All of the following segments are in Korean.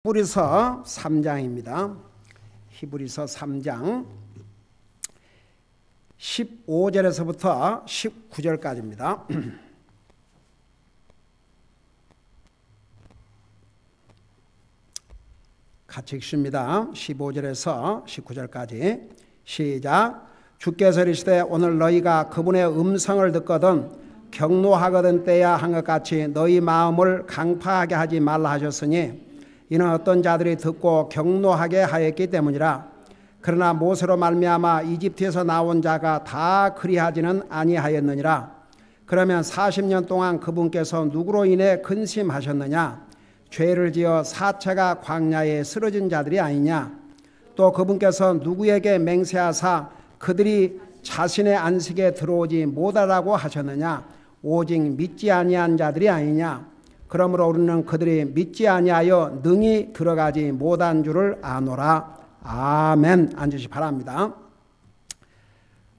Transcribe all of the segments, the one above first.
히브리서 3장입니다. 히브리서 3장 15절에서부터 19절까지입니다. 같이 읽습니다. 15절에서 19절까지 시작. 주께서 이르시되 오늘 너희가 그분의 음성을 듣거든 경노하거든 떼야 한 것 같이 너희 마음을 강팍하게 하지 말라 하셨으니 이는 어떤 자들이 듣고 경노하게 하였기 때문이라. 그러나 모세로 말미암아 이집트에서 나온 자가 다 그리하지는 아니하였느니라. 그러면 40년 동안 그분께서 누구로 인해 근심하셨느냐? 죄를 지어 사체가 광야에 쓰러진 자들이 아니냐? 또 그분께서 누구에게 맹세하사 그들이 자신의 안식에 들어오지 못하라고 하셨느냐? 오직 믿지 아니한 자들이 아니냐? 그러므로 우리는 그들이 믿지 아니하여 능히 들어가지 못한 줄을 아노라. 아멘. 앉으시 바랍니다.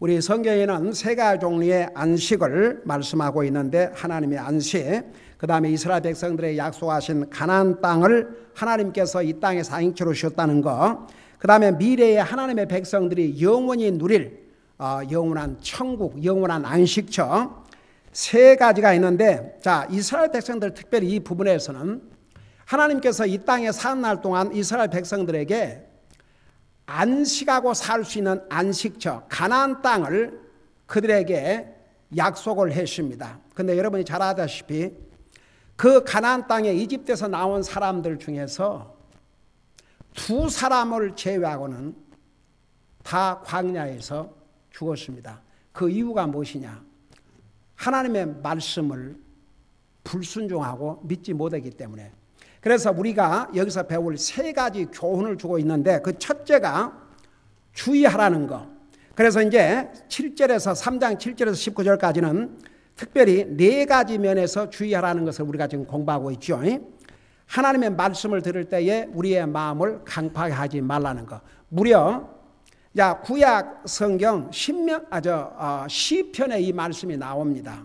우리 성경에는 세 가지 종류의 안식을 말씀하고 있는데 하나님의 안식, 그 다음에 이스라엘 백성들의 약속하신 가나안 땅을 하나님께서 이 땅에 상행처로 주셨다는 것, 그 다음에 미래의 하나님의 백성들이 영원히 누릴 영원한 천국, 영원한 안식처, 세 가지가 있는데, 자, 이스라엘 백성들 특별히 이 부분에서는 하나님께서 이 땅에 사는 날 동안 이스라엘 백성들에게 안식하고 살 수 있는 안식처, 가나안 땅을 그들에게 약속을 했습니다. 그런데 여러분이 잘 아다시피 그 가나안 땅에 이집트에서 나온 사람들 중에서 두 사람을 제외하고는 다 광야에서 죽었습니다. 그 이유가 무엇이냐? 하나님의 말씀을 불순종하고 믿지 못하기 때문에. 그래서 우리가 여기서 배울 세 가지 교훈을 주고 있는데, 그 첫째가 주의하라는 것. 그래서 이제 7절에서 3장 7절에서 19절까지는 특별히 네 가지 면에서 주의하라는 것을 우리가 지금 공부하고 있죠. 하나님의 말씀을 들을 때에 우리의 마음을 강팍하게 하지 말라는 것. 무려 구약 성경 시편에 이 말씀이 나옵니다.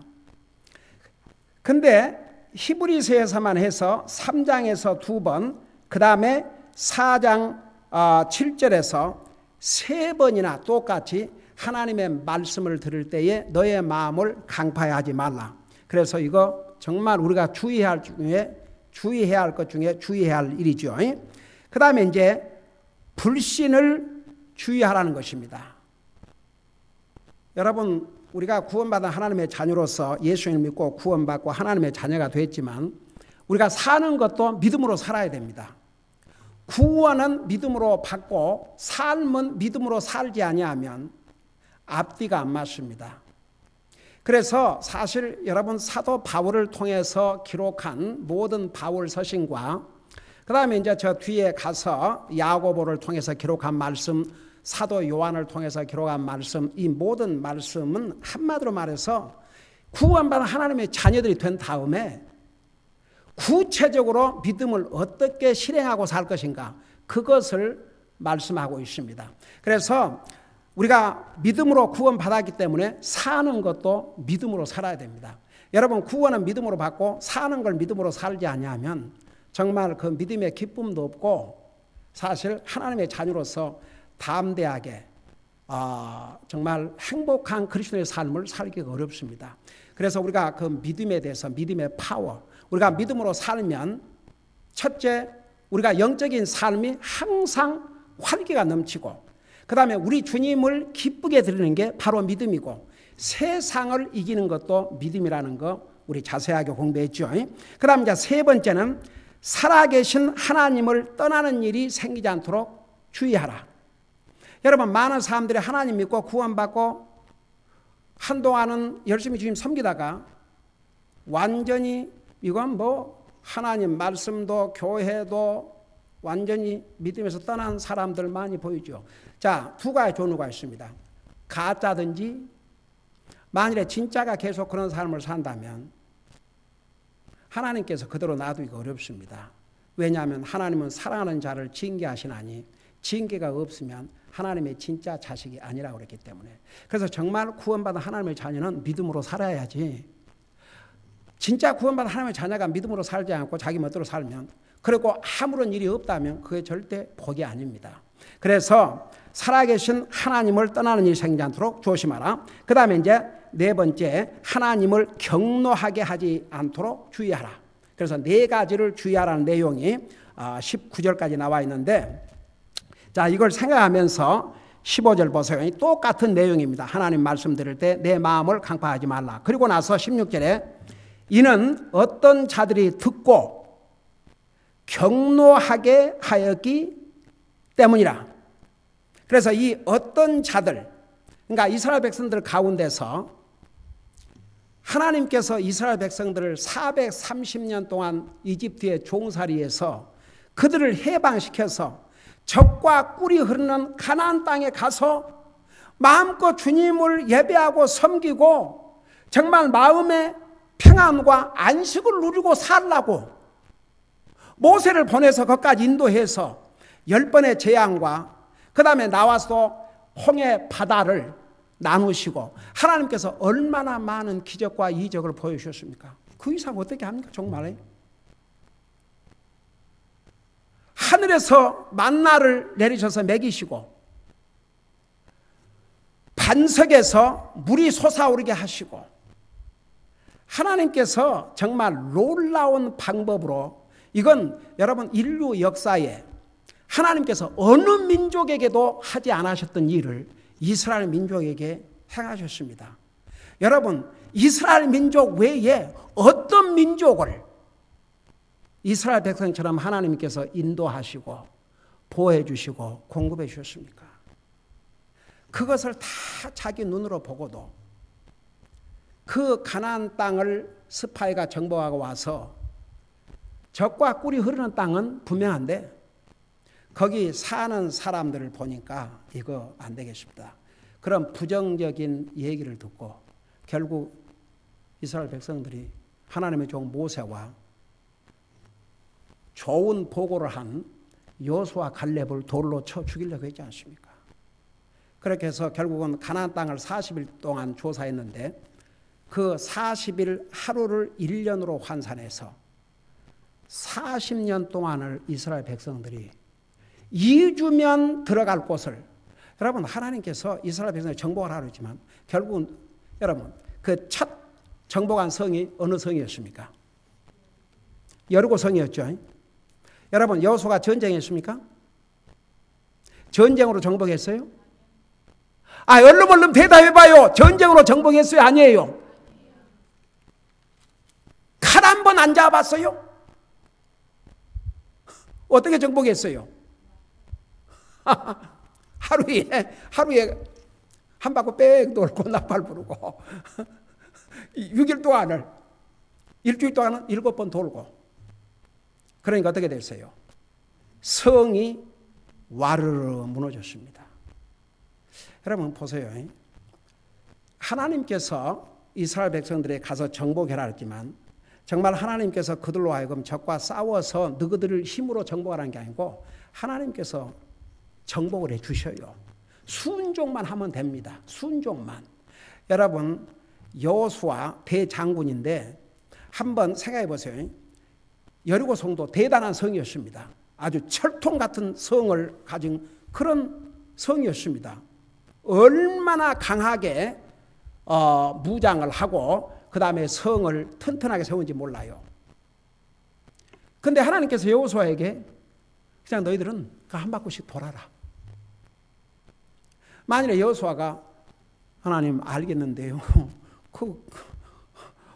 근데 히브리서에서만 해서 3장에서 2번, 그 다음에 4장 7절에서 3번이나 똑같이 하나님의 말씀을 들을 때에 너의 마음을 강팍하게 하지 말라. 그래서 이거 정말 우리가 주의해야 할 것 중에 주의해야 할 일이죠. 그 다음에 이제 불신을 주의하라는 것입니다. 여러분, 우리가 구원받은 하나님의 자녀로서 예수님을 믿고 구원받고 하나님의 자녀가 됐지만 우리가 사는 것도 믿음으로 살아야 됩니다. 구원은 믿음으로 받고 삶은 믿음으로 살지 아니하면 앞뒤가 안 맞습니다. 그래서 사실 여러분 사도 바울을 통해서 기록한 모든 바울 서신과 그 다음에 이제 저 뒤에 가서 야고보를 통해서 기록한 말씀, 사도 요한을 통해서 기록한 말씀, 이 모든 말씀은 한마디로 말해서 구원받은 하나님의 자녀들이 된 다음에 구체적으로 믿음을 어떻게 실행하고 살 것인가, 그것을 말씀하고 있습니다. 그래서 우리가 믿음으로 구원받았기 때문에 사는 것도 믿음으로 살아야 됩니다. 여러분, 구원은 믿음으로 받고 사는 걸 믿음으로 살지 아니하면 정말 그 믿음의 기쁨도 없고 사실 하나님의 자녀로서 담대하게 정말 행복한 그리스도의 삶을 살기가 어렵습니다. 그래서 우리가 그 믿음에 대해서, 믿음의 파워, 우리가 믿음으로 살면 첫째, 우리가 영적인 삶이 항상 활기가 넘치고, 그 다음에 우리 주님을 기쁘게 드리는 게 바로 믿음이고, 세상을 이기는 것도 믿음이라는 거 우리 자세하게 공부했죠. 그 다음 이제 세 번째는 살아계신 하나님을 떠나는 일이 생기지 않도록 주의하라. 여러분, 많은 사람들이 하나님 믿고 구원받고 한동안은 열심히 주님 섬기다가 완전히 이건 하나님 말씀도 교회도 완전히 믿음에서 떠난 사람들 많이 보이죠. 자, 두 가지 종류가 있습니다. 가짜든지, 만일에 진짜가 계속 그런 삶을 산다면 하나님께서 그대로 놔두기가 어렵습니다. 왜냐하면 하나님은 사랑하는 자를 징계하시나니 징계가 없으면 하나님의 진짜 자식이 아니라고 그랬기 때문에. 그래서 정말 구원받은 하나님의 자녀는 믿음으로 살아야지, 진짜 구원받은 하나님의 자녀가 믿음으로 살지 않고 자기 멋대로 살면 그리고 아무런 일이 없다면 그게 절대 복이 아닙니다. 그래서 살아계신 하나님을 떠나는 일이 생기지 않도록 조심하라. 그 다음에 이제 네 번째, 하나님을 경노하게 하지 않도록 주의하라. 그래서 네 가지를 주의하라는 내용이 19절까지 나와 있는데, 자, 이걸 생각하면서 15절 보세요. 똑같은 내용입니다. 하나님 말씀 들을 때 내 마음을 강파하지 말라. 그리고 나서 16절에 이는 어떤 자들이 듣고 경노하게 하였기 때문이라. 그래서 이 어떤 자들, 그러니까 이스라엘 백성들 가운데서 하나님께서 이스라엘 백성들을 430년 동안 이집트의 종살이에서 그들을 해방시켜서 젖과 꿀이 흐르는 가나안 땅에 가서 마음껏 주님을 예배하고 섬기고 정말 마음의 평안과 안식을 누리고 살라고 모세를 보내서 거기까지 인도해서 10번의 재앙과 그 다음에 나와서 홍해 바다를 나누시고 하나님께서 얼마나 많은 기적과 이적을 보여주셨습니까? 그 이상 어떻게 합니까? 정말 하늘에서 만나를 내리셔서 먹이시고 반석에서 물이 솟아오르게 하시고 하나님께서 정말 놀라운 방법으로, 이건 여러분 인류 역사에 하나님께서 어느 민족에게도 하지 않으셨던 일을 이스라엘 민족에게 행하셨습니다. 여러분, 이스라엘 민족 외에 어떤 민족을 이스라엘 백성처럼 하나님께서 인도하시고 보호해 주시고 공급해 주셨습니까? 그것을 다 자기 눈으로 보고도 그 가나안 땅을 스파이가 정복하고 와서 젖과 꿀이 흐르는 땅은 분명한데 거기 사는 사람들을 보니까 이거 안 되겠습니다. 그런 부정적인 얘기를 듣고 결국 이스라엘 백성들이 하나님의 종 모세와 좋은 보고를 한 여호수아 갈렙을 돌로 쳐 죽이려고 했지 않습니까? 그렇게 해서 결국은 가나안 땅을 40일 동안 조사했는데 그 40일 하루를 1년으로 환산해서 40년 동안을 이스라엘 백성들이 2주면 들어갈 곳을, 여러분 하나님께서 이스라엘 백성을 정복을 하려 했지만 결국은 여러분 그 첫 정복한 성이 어느 성이었습니까? 여리고 성이었죠. 여러분 여호수아가 전쟁했습니까? 전쟁으로 정복했어요? 얼른 대답해봐요. 전쟁으로 정복했어요? 아니에요? 칼 한 번 안 잡았어요? 어떻게 정복했어요? 하루에 한 바퀴 빽 돌고 나팔 부르고 6일 동안을, 일주일 동안은 7번 돌고, 그러니까 어떻게 됐어요? 성이 와르르 무너졌습니다. 여러분 보세요. 하나님께서 이스라엘 백성들에 가서 정복해라 했지만 정말 하나님께서 그들로 하여금 적과 싸워서 너희들을 힘으로 정복하라는 게 아니고 하나님께서 정복을 해 주셔요. 순종만 하면 됩니다. 순종만. 여러분 여호수아 대장군인데 한번 생각해 보세요. 여리고 성도 대단한 성이었습니다. 아주 철통 같은 성을 가진 그런 성이었습니다. 얼마나 강하게 무장을 하고 그 다음에 성을 튼튼하게 세운지 몰라요. 근데 하나님께서 여호수아에게 그냥 너희들은 한 바퀴씩 돌아라. 만일에 여호수아가 하나님 알겠는데요.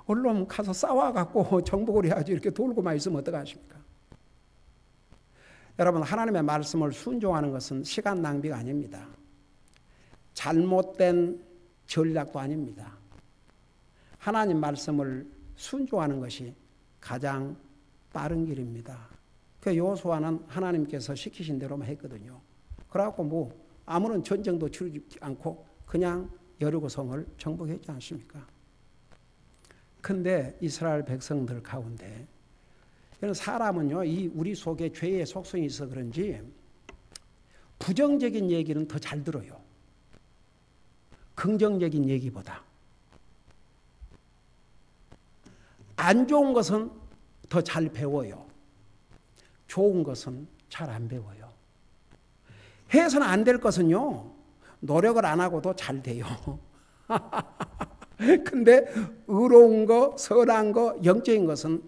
얼른 가서 싸워갖고 정복을 해야지 이렇게 돌고만 있으면 어떡하십니까? 여러분 하나님의 말씀을 순종하는 것은 시간 낭비가 아닙니다. 잘못된 전략도 아닙니다. 하나님 말씀을 순종하는 것이 가장 빠른 길입니다. 그 여호수아는 하나님께서 시키신 대로만 했거든요. 그래갖고 아무런 전쟁도 치르지 않고 그냥 여리고 성을 정복했지 않습니까? 근데 이스라엘 백성들 가운데 사람은요, 이 우리 속에 죄의 속성이 있어 그런지 부정적인 얘기는 더 잘 들어요. 긍정적인 얘기보다. 안 좋은 것은 더 잘 배워요. 좋은 것은 잘 안 배워요. 해서는 안 될 것은요, 노력을 안 하고도 잘 돼요. 근데 의로운 거, 선한 거, 영적인 것은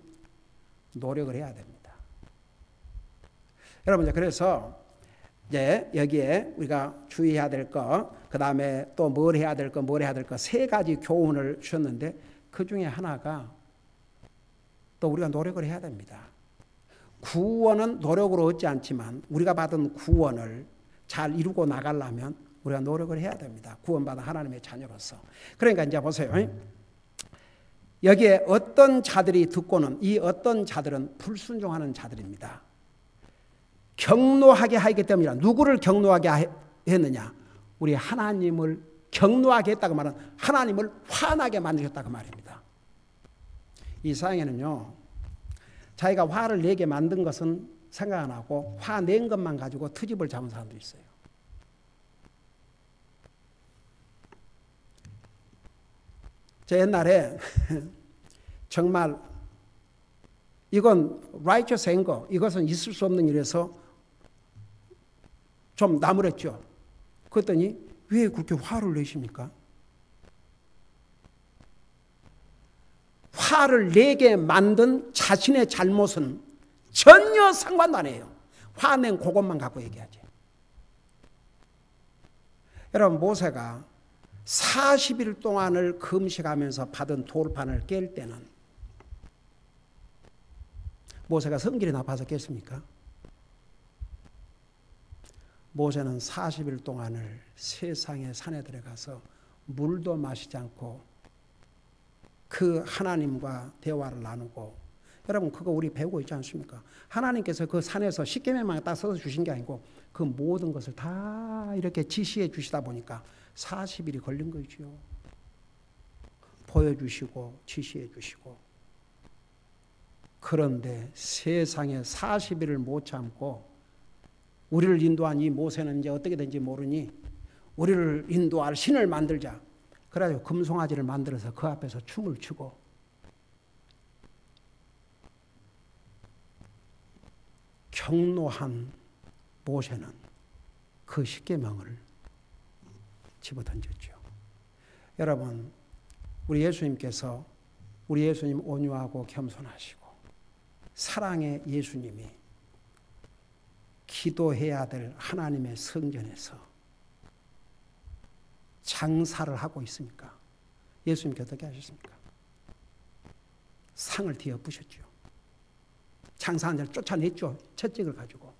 노력을 해야 됩니다. 여러분, 그래서 이제 여기에 우리가 주의해야 될 거, 그 다음에 또 뭘 해야 될 거, 뭘 해야 될 거, 세 가지 교훈을 주셨는데 그 중에 하나가 또 우리가 노력을 해야 됩니다. 구원은 노력으로 얻지 않지만 우리가 받은 구원을 잘 이루고 나가려면 우리가 노력을 해야 됩니다. 구원받은 하나님의 자녀로서. 그러니까 이제 보세요. 여기에 어떤 자들이 듣고는, 이 어떤 자들은 불순종하는 자들입니다. 경노하게 하기 때문이라. 누구를 경노하게 했느냐? 우리 하나님을 경노하게 했다고 말은 하나님을 화나게 만드셨다고 말입니다. 이 세상에는요, 자기가 화를 내게 만든 것은 생각 안 하고 화낸 것만 가지고 트집을 잡은 사람도 있어요. 저 옛날에 정말 이건 righteous anger, 이것은 있을 수 없는 일에서 좀 나무랬죠. 그랬더니 왜 그렇게 화를 내십니까? 화를 내게 만든 자신의 잘못은 전혀 상관도 안 해요. 화낸 그것만 갖고 얘기하지. 여러분, 모세가 40일 동안을 금식하면서 받은 돌판을 깰 때는 모세가 성질이 나빠서 깼습니까? 모세는 40일 동안을 세상의 산에 들어가서 물도 마시지 않고 그 하나님과 대화를 나누고, 여러분 그거 우리 배우고 있지 않습니까? 하나님께서 그 산에서 십계명만 딱 써서 주신 게 아니고 그 모든 것을 다 이렇게 지시해 주시다 보니까 40일이 걸린 거죠. 보여주시고 지시해 주시고. 그런데 세상에 40일을 못 참고 우리를 인도한 이 모세는 이제 어떻게 된지 모르니 우리를 인도할 신을 만들자. 그래가지고 금송아지를 만들어서 그 앞에서 춤을 추고, 경노한 모세는 그 십계명을 집어던졌죠. 여러분, 우리 예수님께서, 우리 예수님 온유하고 겸손하시고 사랑의 예수님이 기도해야 될 하나님의 성전에서 장사를 하고 있으니까 예수님께 어떻게 하셨습니까? 상을 뒤에 부셨죠. 장사한 자를 쫓아냈죠. 채찍을 가지고.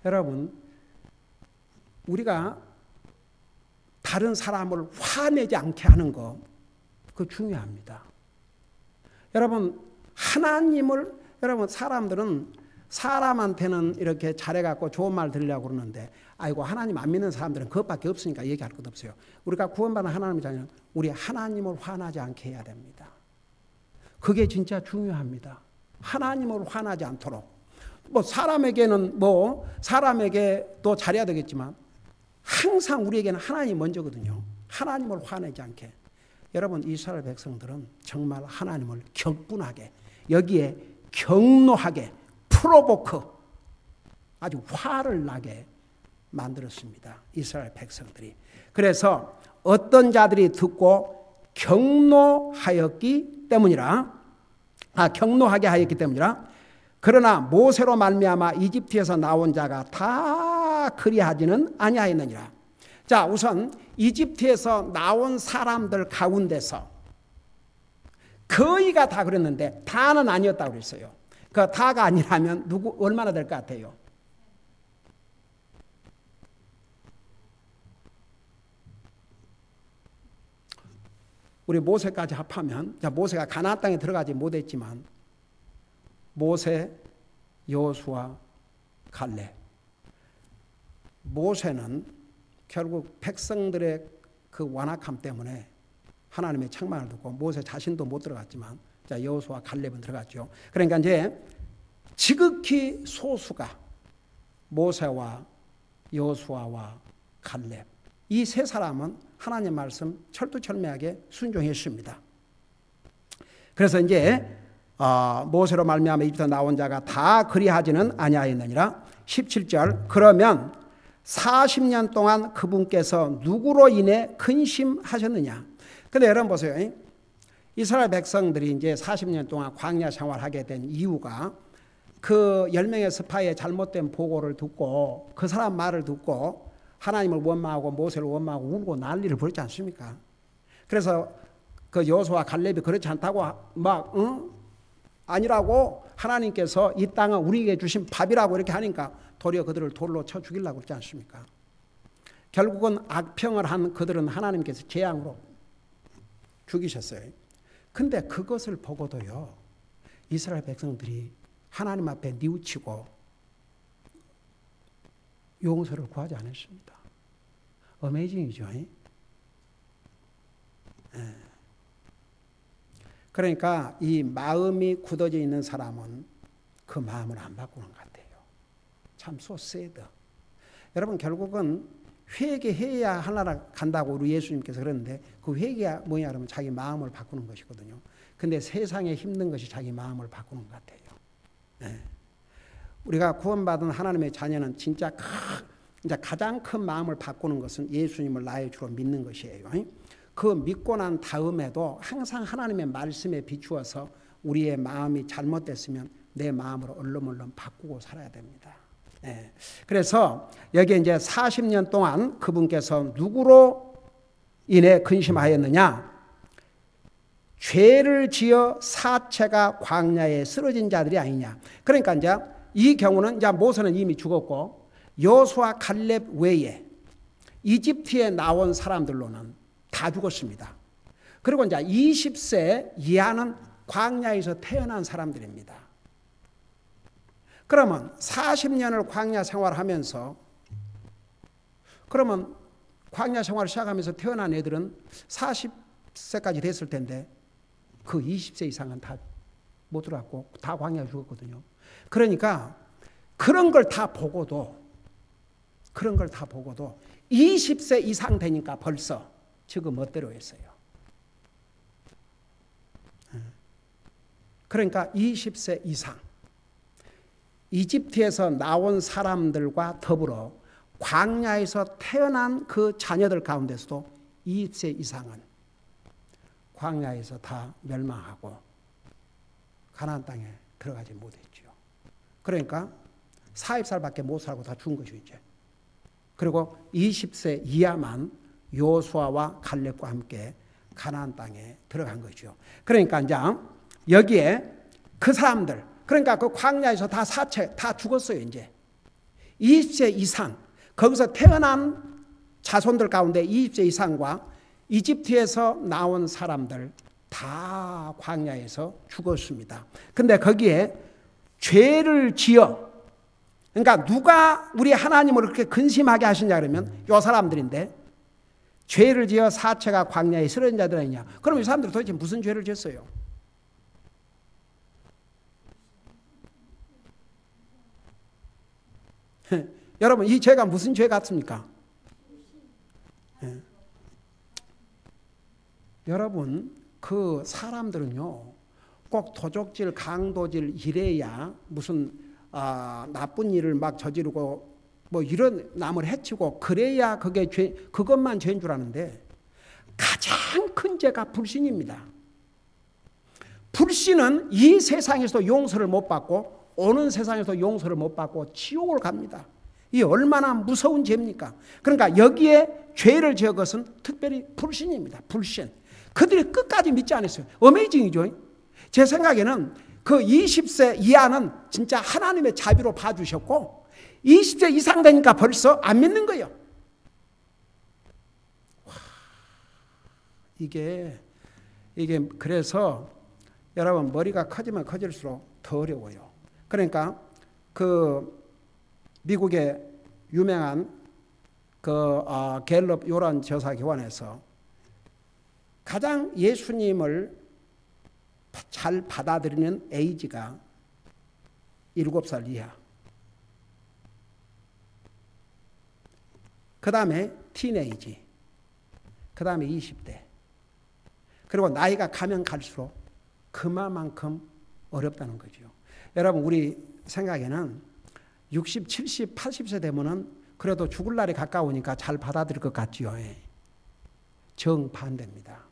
여러분, 우리가 다른 사람을 화내지 않게 하는 거, 그거 중요합니다. 여러분, 하나님을, 여러분 사람들은 사람한테는 이렇게 잘해갖고 좋은 말 들으려고 그러는데, 아이고 하나님 안 믿는 사람들은 그것밖에 없으니까 얘기할 것 없어요. 우리가 구원받은 하나님의 자녀는 우리 하나님을 화나지 않게 해야 됩니다. 그게 진짜 중요합니다. 하나님을 화나지 않도록. 뭐 사람에게는 사람에게도 잘해야 되겠지만 항상 우리에게는 하나님이 먼저거든요. 하나님을 화내지 않게. 여러분, 이스라엘 백성들은 정말 하나님을 격분하게, 여기에 경노하게, 프로보크, 아주 화를 나게 만들었습니다. 이스라엘 백성들이. 그래서 어떤 자들이 듣고 경노하였기 때문이라, 경노하게 하였기 때문이라. 그러나 모세로 말미암아 이집트에서 나온 자가 다 그리하지는 아니하였느니라. 자, 우선 이집트에서 나온 사람들 가운데서 거의가 다 그랬는데 다는 아니었다고 그랬어요. 그 다가 아니라면 얼마나 될 것 같아요? 우리 모세까지 합하면, 모세가 가나안 땅에 들어가지 못했지만 모세, 여호수아, 갈렙. 모세는 결국 백성들의 그 완악함 때문에 하나님의 책망을 듣고 모세 자신도 못 들어갔지만, 자, 여호수아, 갈렙은 들어갔죠. 그러니까 이제 지극히 소수가 모세와 여호수아와 갈렙, 이 세 사람은 하나님 말씀 철두철미하게 순종했습니다. 그래서 이제 모세로 말미암아 이집트 나온 자가 다 그리하지는 아니하였느니라. 17절 그러면 40년 동안 그분께서 누구로 인해 근심하셨느냐. 근데 여러분 보세요. 이스라엘 백성들이 이제 40년 동안 광야 생활하게 된 이유가 그 10명의 스파이의 잘못된 보고를 듣고 그 사람 말을 듣고 하나님을 원망하고 모세를 원망하고 울고 난리를 벌지 않습니까? 그래서 그 여호수아 갈렙이 그렇지 않다고 아니라고 하나님께서 이 땅은 우리에게 주신 밥이라고 이렇게 하니까 도리어 그들을 돌로 쳐 죽이려고 그러지 않습니까? 결국은 악평을 한 그들은 하나님께서 재앙으로 죽이셨어요. 근데 그것을 보고도요, 이스라엘 백성들이 하나님 앞에 뉘우치고 용서를 구하지 않았습니다. 어메이징이죠. 그러니까 이 마음이 굳어져 있는 사람은 그 마음을 안 바꾸는 것 같아요. 참 소세드. 여러분 결국은 회개해야 하나라 간다고 우리 예수님께서 그러는데 그 회개가 뭐냐 그러면 자기 마음을 바꾸는 것이거든요. 근데 세상에 힘든 것이 자기 마음을 바꾸는 것 같아요. 네. 우리가 구원받은 하나님의 자녀는 진짜 가장 큰 마음을 바꾸는 것은 예수님을 나의 주로 믿는 것이에요. 그 믿고 난 다음에도 항상 하나님의 말씀에 비추어서 우리의 마음이 잘못됐으면 내 마음으로 얼른 바꾸고 살아야 됩니다. 네. 그래서 여기 이제 40년 동안 그분께서 누구로 인해 근심하였느냐? 죄를 지어 사체가 광야에 쓰러진 자들이 아니냐. 그러니까 이제 이 경우는 이제 모세는 이미 죽었고 여호수아 갈렙 외에 이집트에 나온 사람들로는 다 죽었습니다. 그리고 이제 20세 이하는 광야에서 태어난 사람들입니다. 그러면 40년을 광야 생활하면서 그러면 광야 생활을 시작하면서 태어난 애들은 40세까지 됐을 텐데 그 20세 이상은 다 못 들어갔고 다 광야에 죽었거든요. 그러니까 그런 걸 다 보고도 20세 이상 되니까 벌써 지금 멋대로 했어요. 그러니까 20세 이상 이집트에서 나온 사람들과 더불어 광야에서 태어난 그 자녀들 가운데서도 20세 이상은 광야에서 다 멸망하고 가나안 땅에 들어가지 못했죠. 그러니까 40살밖에 못 살고 다 죽은 것이죠. 이제. 그리고 20세 이하만 여호수아와 갈렙과 함께 가나안 땅에 들어간 거죠. 그러니까 이제 여기에 그 사람들, 그러니까 그 광야에서 다 사체 다 죽었어요. 이제 20세 이상 거기서 태어난 자손들 가운데 20세 이상과 이집트에서 나온 사람들 다 광야에서 죽었습니다. 근데 거기에 죄를 지어, 그러니까 누가 우리 하나님을 그렇게 근심하게 하시냐 그러면 이 사람들인데, 죄를 지어 사체가 광야에 쓰러진 자들 아니냐. 그럼 이 사람들 도대체 무슨 죄를 지었어요? 여러분 이 죄가 무슨 죄 같습니까? 여러분 그 사람들은요 꼭 도적질 강도질 이래야 무슨 나쁜 일을 막 저지르고 뭐 이런 남을 해치고 그래야 그게 죄, 그것만 죄인 줄 아는데 가장 큰 죄가 불신입니다. 불신은 이 세상에서 용서를 못 받고 오는 세상에서 용서를 못 받고 지옥을 갑니다. 이 얼마나 무서운 죄입니까? 그러니까 여기에 죄를 지은 것은 특별히 불신입니다. 불신. 그들이 끝까지 믿지 않았어요. 어메이징이죠. 제 생각에는 그 20세 이하는 진짜 하나님의 자비로 봐주셨고 20세 이상 되니까 벌써 안 믿는 거예요. 와, 이게 그래서 여러분 머리가 커지면 커질수록 더 어려워요. 그러니까 그 미국의 유명한 그 갤럽 요란 조사기관에서 가장 예수님을 잘 받아들이는 에이지가 7살 이하, 그 다음에 티네이지, 그 다음에 20대, 그리고 나이가 가면 갈수록 그만큼 어렵다는 거죠. 여러분 우리 생각에는 60, 70, 80세 되면은 그래도 죽을 날이 가까우니까 잘 받아들일 것 같지요. 정반대입니다.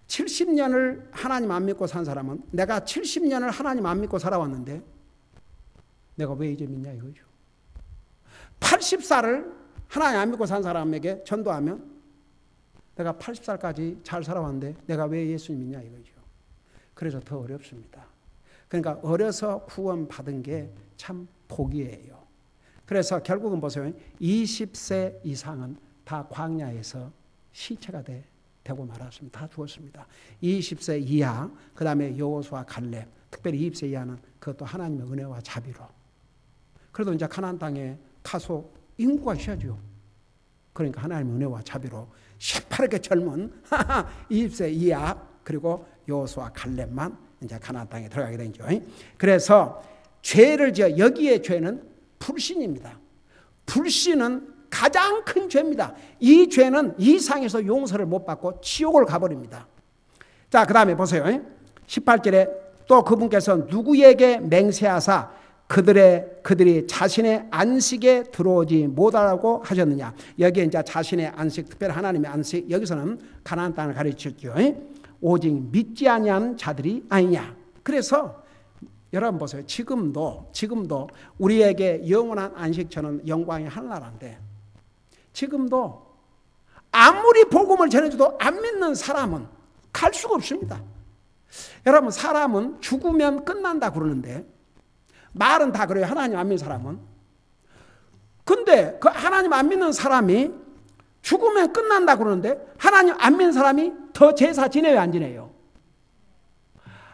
70년을 하나님 안 믿고 산 사람은 내가 70년을 하나님 안 믿고 살아왔는데 내가 왜 이제 믿냐 이거죠. 80살을 하나님 안 믿고 산 사람에게 전도하면 내가 80살까지 잘 살아왔는데 내가 왜 예수님 믿냐 이거죠. 그래서 더 어렵습니다. 그러니까 어려서 구원받은 게 참 복이에요. 그래서 결국은 보세요. 20세 이상은 다 광야에서 시체가 되고 말았습니다. 다 죽었습니다. 20세 이하, 그 다음에 여호수아 갈렙, 특별히 20세 이하는 그것도 하나님의 은혜와 자비로. 그래도 이제 가나안 땅에 가서 인구가 있어야죠. 그러니까 하나님의 은혜와 자비로 시퍼렇게 젊은 20세 이하 그리고 여호수아 갈렙만 이제 가나안 땅에 들어가게 되죠. 그래서 죄를 지어 여기에 죄는 불신입니다. 불신은 가장 큰 죄입니다. 이 죄는 이 상에서 용서를 못 받고 지옥을 가버립니다. 자, 그 다음에 보세요. 18절에 또 그분께서 누구에게 맹세하사 그들이 자신의 안식에 들어오지 못하라고 하셨느냐. 여기에 이제 자신의 안식, 특별히 하나님의 안식, 여기서는 가나안 땅을 가르쳤죠. 오직 믿지 아니한 자들이 아니냐. 그래서 여러분 보세요. 지금도 우리에게 영원한 안식처는 영광의 하늘나라인데 지금도 아무리 복음을 전해줘도 안 믿는 사람은 갈 수가 없습니다. 여러분 사람은 죽으면 끝난다 그러는데 말은 다 그래요. 하나님 안 믿는 사람은. 근데 그 하나님 안 믿는 사람이 죽으면 끝난다 그러는데 하나님 안 믿는 사람이 더 제사 지내요 안 지내요?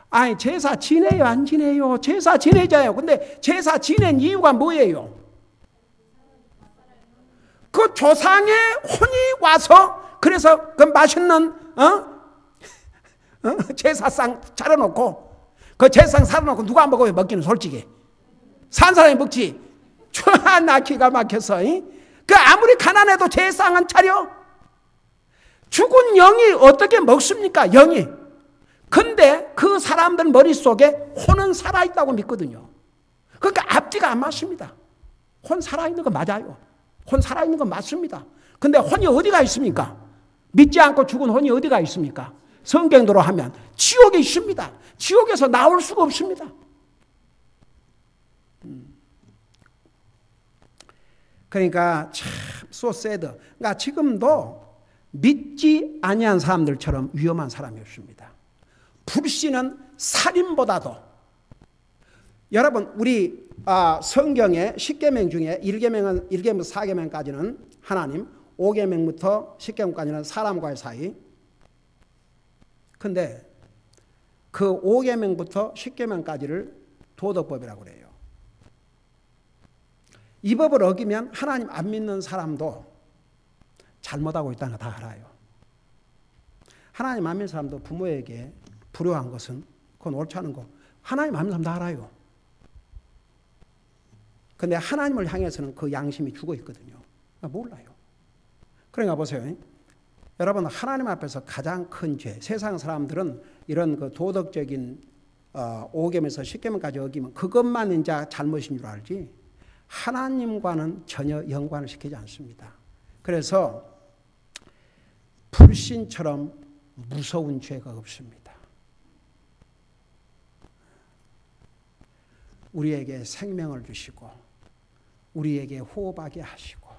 아니 제사 지내요 안 지내요? 제사 지내자요. 근데 제사 지낸 이유가 뭐예요? 그 조상의 혼이 와서 그래서 그 맛있는 제사상 차려놓고 그 제사상 차려놓고 누가 안 먹어요? 먹기는 솔직히 산 사람이 먹지. 나 기가 막혀서 그 아무리 가난해도 제사상은 차려. 죽은 영이 어떻게 먹습니까? 영이. 근데 그 사람들 머릿속에 혼은 살아있다고 믿거든요. 그러니까 앞뒤가 안 맞습니다. 혼 살아있는 거 맞아요. 혼 살아있는 건 맞습니다. 근데 혼이 어디가 있습니까? 믿지 않고 죽은 혼이 어디가 있습니까? 성경대로 하면 지옥에 있습니다. 지옥에서 나올 수가 없습니다. 그러니까 참 so sad. 그러니까 지금도 믿지 아니한 사람들처럼 위험한 사람이 없습니다. 불신은 살인보다도 여러분 우리 성경의 10계명 중에 1계명은 1계명부터 4계명까지는 하나님, 5계명부터 10계명까지는 사람과의 사이. 근데 그 5계명부터 10계명까지를 도덕법이라고 그래요. 이 법을 어기면 하나님 안 믿는 사람도 잘못하고 있다는 거 다 알아요. 하나님 안 믿는 사람도 부모에게 불효한 것은 그건 옳지 않은 거 하나님 안 믿는 사람 다 알아요. 근데 하나님을 향해서는 그 양심이 죽어 있거든요. 몰라요. 그러니까 보세요. 여러분 하나님 앞에서 가장 큰 죄, 세상 사람들은 이런 그 도덕적인 5계명에서 10계명까지 어기면 그것만 이제 잘못인 줄 알지 하나님과는 전혀 연관을 시키지 않습니다. 그래서 불신처럼 무서운 죄가 없습니다. 우리에게 생명을 주시고 우리에게 호흡하게 하시고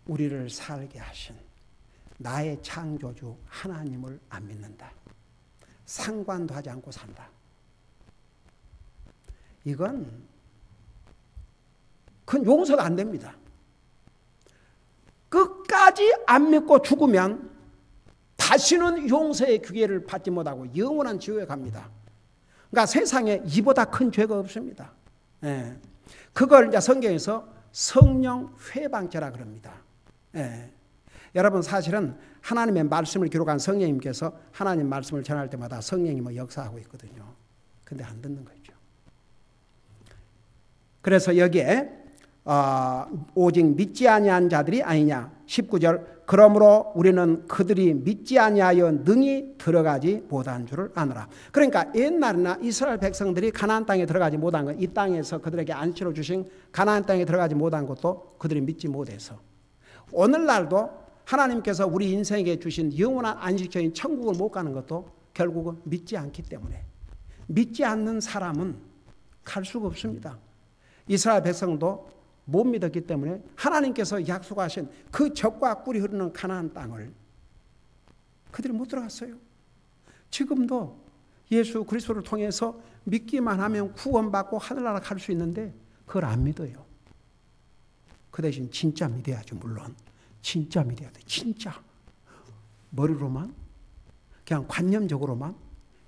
우리를 살게 하신 나의 창조주 하나님을 안 믿는다. 상관도 하지 않고 산다. 그건 용서가 안 됩니다. 끝까지 안 믿고 죽으면 다시는 용서의 기회를 받지 못하고 영원한 지옥에 갑니다. 그러니까 세상에 이보다 큰 죄가 없습니다. 그걸 이제 성경에서 성령 회방죄라 그럽니다. 여러분 사실은 하나님의 말씀을 기록한 성령님께서 하나님 말씀을 전할 때마다 성령님은 역사하고 있거든요. 근데 안 듣는 거죠. 그래서 여기에 오직 믿지 아니한 자들이 아니냐. 19절 그러므로 우리는 그들이 믿지 아니하여 능히 들어가지 못한 줄을 아노라. 그러니까 옛날이나 이스라엘 백성들이 가나안 땅에 들어가지 못한 것, 이 땅에서 그들에게 안식으로 주신 가나안 땅에 들어가지 못한 것도 그들이 믿지 못해서, 오늘날도 하나님께서 우리 인생에 주신 영원한 안식처인 천국을 못 가는 것도 결국은 믿지 않기 때문에, 믿지 않는 사람은 갈 수가 없습니다. 이스라엘 백성도 못 믿었기 때문에 하나님께서 약속하신 그 젖과 꿀이 흐르는 가나안 땅을 그들이 못 들어갔어요. 지금도 예수 그리스도를 통해서 믿기만 하면 구원받고 하늘나라 갈 수 있는데 그걸 안 믿어요. 그 대신 진짜 믿어야죠. 물론 진짜 믿어야 돼. 진짜 머리로만, 그냥 관념적으로만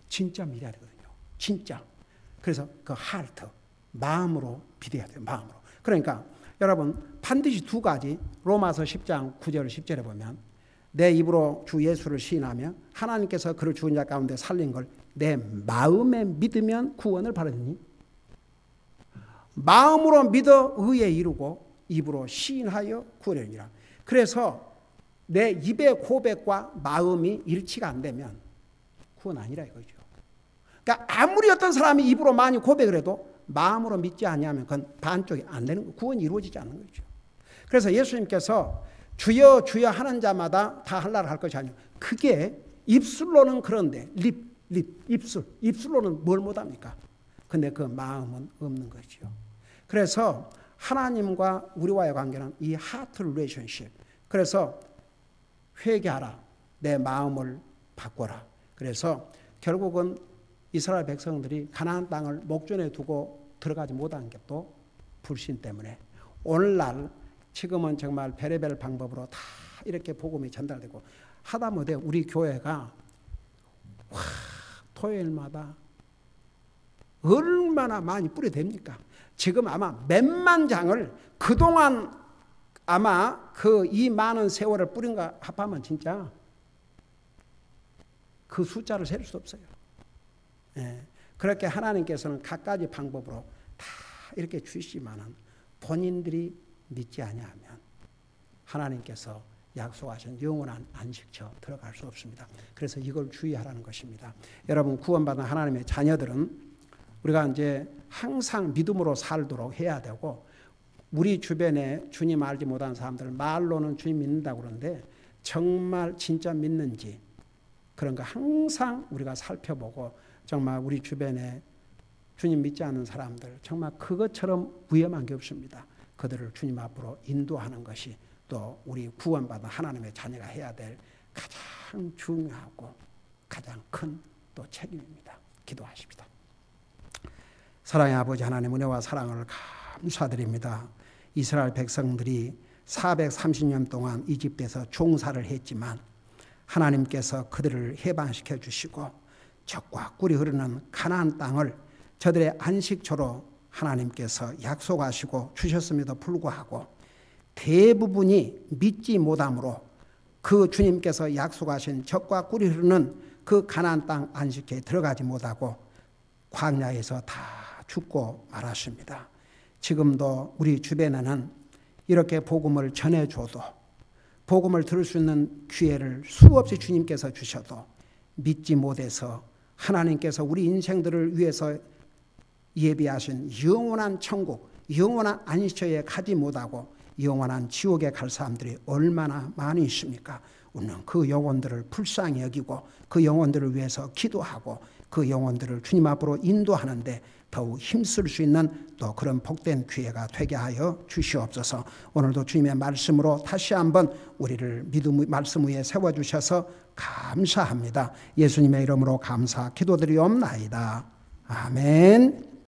진짜 믿어야 되거든요. 진짜. 그래서 그 하트, 마음으로 믿어야 돼요. 마음으로. 그러니까 여러분 반드시 두 가지, 로마서 10장 9절 10절에 보면 내 입으로 주 예수를 시인하며 하나님께서 그를 죽은 자 가운데 살린 걸 내 마음에 믿으면 구원을 받으니, 마음으로 믿어 의에 이르고 입으로 시인하여 구원이니라. 그래서 내 입의 고백과 마음이 일치가 안 되면 구원 아니라 이거죠. 그러니까 아무리 어떤 사람이 입으로 많이 고백을 해도 마음으로 믿지 아니하면 그건 반쪽이 안 되는 거예요. 구원이 이루어지지 않는 거죠. 그래서 예수님께서 주여 주여 하는 자마다 다 하늘나라 갈 것이 아니에요. 그게 입술로는 그런데 입술로는 뭘 못합니까? 근데 그 마음은 없는 거죠. 그래서 하나님과 우리와의 관계는 이 하트 릴레이션십. 그래서 회개하라. 내 마음을 바꿔라. 그래서 결국은 이스라엘 백성들이 가나안 땅을 목전에 두고 들어가지 못한 게 또 불신 때문에, 오늘날 지금은 정말 별의별 방법으로 다 이렇게 복음이 전달되고 하다못해 우리 교회가 토요일마다 얼마나 많이 뿌려댑니까? 지금 아마 몇만 장을 그동안 아마 그 이 많은 세월을 뿌린 거 합하면 진짜 그 숫자를 셀 수 없어요. 예, 그렇게 하나님께서는 갖가지 방법으로 다 이렇게 주시지만은 본인들이 믿지 아니하면 하나님께서 약속하신 영원한 안식처 들어갈 수 없습니다. 그래서 이걸 주의하라는 것입니다. 여러분 구원받은 하나님의 자녀들은 우리가 이제 항상 믿음으로 살도록 해야 되고, 우리 주변에 주님 알지 못한 사람들 말로는 주님 믿는다고 그러는데 정말 진짜 믿는지 그런 거 항상 우리가 살펴보고, 정말 우리 주변에 주님 믿지 않는 사람들 정말 그것처럼 위험한 게 없습니다. 그들을 주님 앞으로 인도하는 것이 또 우리 구원받은 하나님의 자녀가 해야 될 가장 중요하고 가장 큰 또 책임입니다. 기도하십니다. 사랑의 아버지 하나님, 은혜와 사랑을 감사드립니다. 이스라엘 백성들이 430년 동안 이집트에서 종살을 했지만 하나님께서 그들을 해방시켜 주시고 젖과 꿀이 흐르는 가나안 땅을 저들의 안식처로 하나님께서 약속하시고 주셨음에도 불구하고 대부분이 믿지 못함으로 그 주님께서 약속하신 젖과 꿀이 흐르는 그 가나안 땅 안식처에 들어가지 못하고 광야에서 다 죽고 말았습니다. 지금도 우리 주변에는 이렇게 복음을 전해줘도, 복음을 들을 수 있는 기회를 수없이 주님께서 주셔도 믿지 못해서 하나님께서 우리 인생들을 위해서 예비하신 영원한 천국, 영원한 안식처에 가지 못하고 영원한 지옥에 갈 사람들이 얼마나 많이 있습니까? 우리는 그 영혼들을 불쌍히 여기고 그 영혼들을 위해서 기도하고 그 영혼들을 주님 앞으로 인도하는데 더욱 힘쓸 수 있는 또 그런 복된 기회가 되게 하여 주시옵소서. 오늘도 주님의 말씀으로 다시 한번 우리를 믿음 말씀 위에 세워주셔서 감사합니다. 예수님의 이름으로 감사 기도드리옵나이다. 아멘.